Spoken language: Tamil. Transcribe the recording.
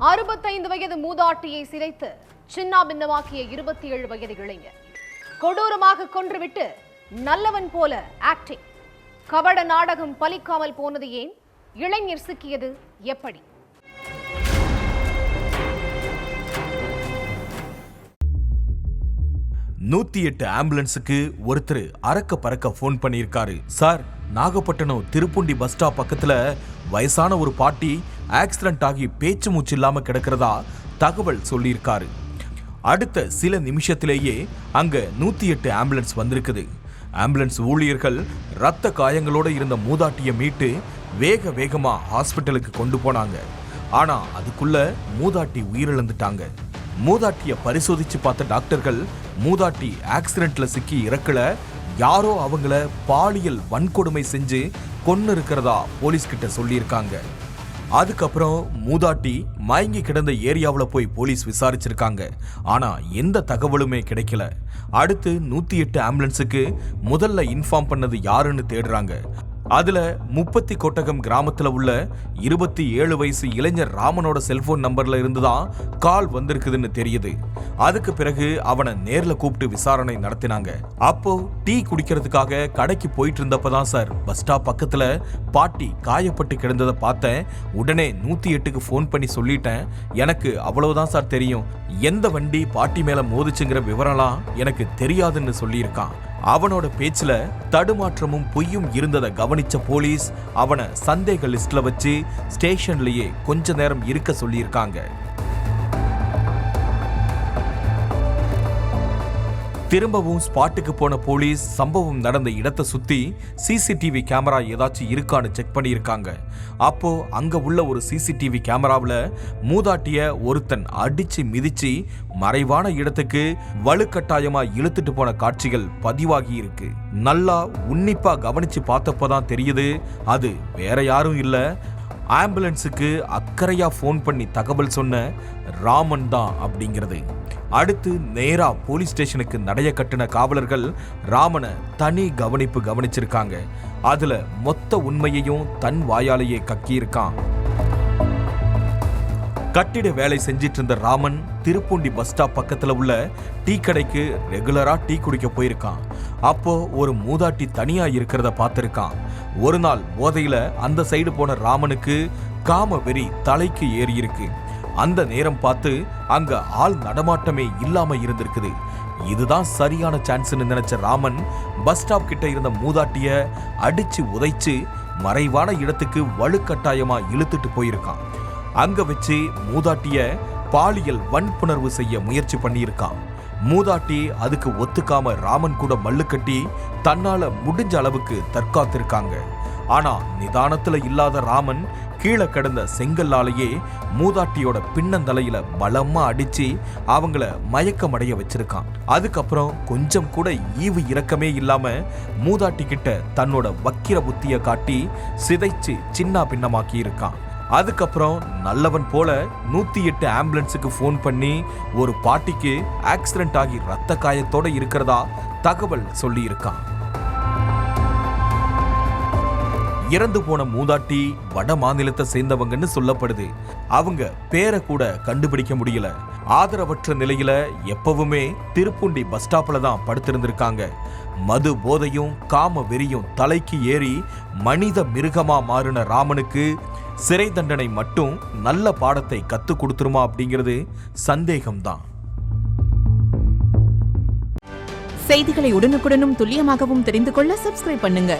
65 வயது மூதாட்டியை சிதைத்து சின்னாபின்னமாக்கிய 27 வயது இளைஞர் கொடூரமாக கொன்றுவிட்டு நல்லவன் போல ஆக்டிங். கபட நாடகம் பலிக்காமல் போனது ஏன்? இளைஞர் சிக்கியது எப்படி? ஆம்புலன்ஸுக்கு ஒருத்தர் அறக்க பறக்க போன் பண்ணியிருக்காரு. சார், நாகப்பட்டினம் திருப்புண்டி பஸ் ஸ்டாப் பக்கத்துல வயசான ஒரு பாட்டி ஆக்சிடென்ட் ஆகி பேச்சு மூச்சு இல்லாம கிடக்கிறதா தகவல் சொல்லியிருக்காரு. அடுத்த சில நிமிஷத்திலேயே அங்க 108 ஆம்புலன்ஸ் வந்திருக்குது. ஆம்புலன்ஸ் ஊழியர்கள் ரத்த காயங்களோட இருந்த மூதாட்டியை மீட்டு வேக வேகமா ஹாஸ்பிட்டலுக்கு கொண்டு போனாங்க. ஆனா அதுக்குள்ள மூதாட்டி உயிரிழந்துட்டாங்க. மூதாட்டியை பரிசோதிச்சு பார்த்த டாக்டர்கள் மூதாட்டி ஆக்சிடென்ட்ல சிக்கி இறக்கல, யாரோ அவங்கள பாலியல் வன்கொடுமை செஞ்சு கொன்னு இருக்கிறதா போலீஸ் கிட்ட சொல்லியிருக்காங்க. அதுக்கப்புறம் மூதாட்டி மயங்கி கிடந்த ஏரியாவில் போய் போலீஸ் விசாரிச்சிருக்காங்க. ஆனா எந்த தகவலுமே கிடைக்கல. அடுத்து 108 ஆம்புலன்ஸுக்கு முதல்ல இன்ஃபார்ம் பண்ணது யாருன்னு தேடுறாங்க. அதுல முப்பத்தி கொட்டகம் கிராமத்துல உள்ள 27 வயசு இளைஞர் ராமனோட செல்போன் நம்பர்ல இருந்துதான் கால் வந்திருக்குதுன்னு தெரியுது. அதுக்கு பிறகு அவனை நேர்ல கூப்பிட்டு விசாரணை நடத்தினாங்க. அப்போ டீ குடிக்கிறதுக்காக கடைக்கு போயிட்டு இருந்தப்பதான் சார் பஸ் ஸ்டாப் பக்கத்துல பாட்டி காயப்பட்டு கிடந்ததை பார்த்தேன். உடனே 108க்கு போன் பண்ணி சொல்லிட்டேன். எனக்கு அவ்வளவுதான் சார் தெரியும், எந்த வண்டி பாட்டி மேல மோதிச்சுங்கிற விவரம்லாம் எனக்கு தெரியாதுன்னு சொல்லியிருக்கான். அவனோட பேச்சுல தடுமாற்றமும் பொய்யும் இருந்ததை கவனிச்ச போலீஸ் அவனை சந்தேக லிஸ்ட்ல வச்சு ஸ்டேஷன்லயே கொஞ்ச நேரம் இருக்க சொல்லியிருக்காங்க. திரும்பவும் ஸ்பாட்டுக்கு போன போலீஸ் சம்பவம் நடந்த இடத்தை சுத்தி சிசிடிவி கேமரா ஏதாச்சும் இருக்கான்னு செக் பண்ணியிருக்காங்க. அப்போ அங்க உள்ள ஒரு சிசிடிவி கேமராவில் மூதாட்டிய ஒருத்தன் அடிச்சு மிதிச்சு மறைவான இடத்துக்கு வலுக்கட்டாயமா இழுத்துட்டு போன காட்சிகள் பதிவாகி இருக்கு. நல்லா உன்னிப்பா கவனிச்சு பார்த்தப்பதான் தெரியுது, அது வேற யாரும் இல்ல, ஆம்புலன்ஸுக்கு அக்கறையா போன் பண்ணி தகவல் சொன்ன ராமன் தான் அப்படிங்கிறது. அடுத்து நேரா போலீஸ் ஸ்டேஷனுக்கு நடைய கட்டின காவலர்கள் ராமனை தனி கவனிச்சிருக்காங்க. அதுல மொத்த உண்மையையும் தன் வாயாலேயே கக்கியிருக்கான். கட்டிட வேலை செஞ்சிட்டு இருந்த ராமன் திருப்புண்டி பஸ் ஸ்டாப் பக்கத்துல உள்ள டீ கடைக்கு ரெகுலரா டீ குடிக்க போயிருக்கான். அப்போ ஒரு மூதாட்டி தனியா இருக்கிறத பார்த்திருக்கான். ஒரு நாள் போதையில அந்த சைடு போன ராமனுக்கு காம வெறி தலைக்கு ஏறி இருக்கு. அந்த நேரம் பார்த்து அங்க ஆள் நடமாட்டமே இல்லாம இருந்திருக்குது. இதுதான் சரியான சான்ஸ்னு நினைச்ச ராமன் பஸ் ஸ்டாப் கிட்ட இருந்த மூதாட்டிய அடிச்சு உதைச்சு மறைவான இடத்துக்கு வலுக்கட்டாயமா இழுத்துட்டு போயிருக்கான். அங்க வச்சு மூதாட்டிய பாலியல் வன்புணர்வு செய்ய முயற்சி பண்ணியிருக்கான். மூதாட்டி அதுக்கு ஒத்துக்காம ராமன் கூட மல்லு கட்டி தன்னால முடிஞ்ச அளவுக்கு தற்காத்திருக்காங்க. ஆனா நிதானத்துல இல்லாத ராமன் கீழே கிடந்த செங்கல்லாலேயே மூதாட்டியோட பின்னந்தலையில பலமா அடிச்சு அவங்கள மயக்கமடைய வச்சிருக்கான். அதுக்கப்புறம் கொஞ்சம் கூட ஈவு இரக்கமே இல்லாம மூதாட்டி கிட்ட தன்னோட வக்கிர புத்திய காட்டி சிதைச்சு சின்ன பின்னமாக்கி இருக்கான். அதுக்கப்புறம் நல்லவன் போல 108 ஆம்புலன்ஸுக்கு போன் பண்ணி ஒரு பாட்டிக்கு ஆக்சிடென்ட் ஆகி ரத்த காயத்தோட இருக்கிறதா தகவல் சொல்லி இருக்கான். இறந்து போன மூதாட்டி வட மாநிலத்தை சேர்ந்தவங்கன்னு சொல்லப்படுது. அவங்க பேரை கூட கண்டுபிடிக்க முடியல. ஆதரவற்ற நிலையில எப்பவுமே திருப்புண்டி பஸ் ஸ்டாப்ல தான் படுத்திருந்திருக்காங்க. மது போதையும் காம வெறியும் தலைக்கு ஏறி மனித மிருகமா மாறின ராமனுக்கு சிறை தண்டனை மட்டும் நல்ல பாடத்தை கத்து கொடுத்துருமா அப்படிங்கிறது சந்தேகம்தான். செய்திகளை உடனுக்குடனும் துல்லியமாகவும் தெரிந்து கொள்ள சப்ஸ்கிரைப் பண்ணுங்க.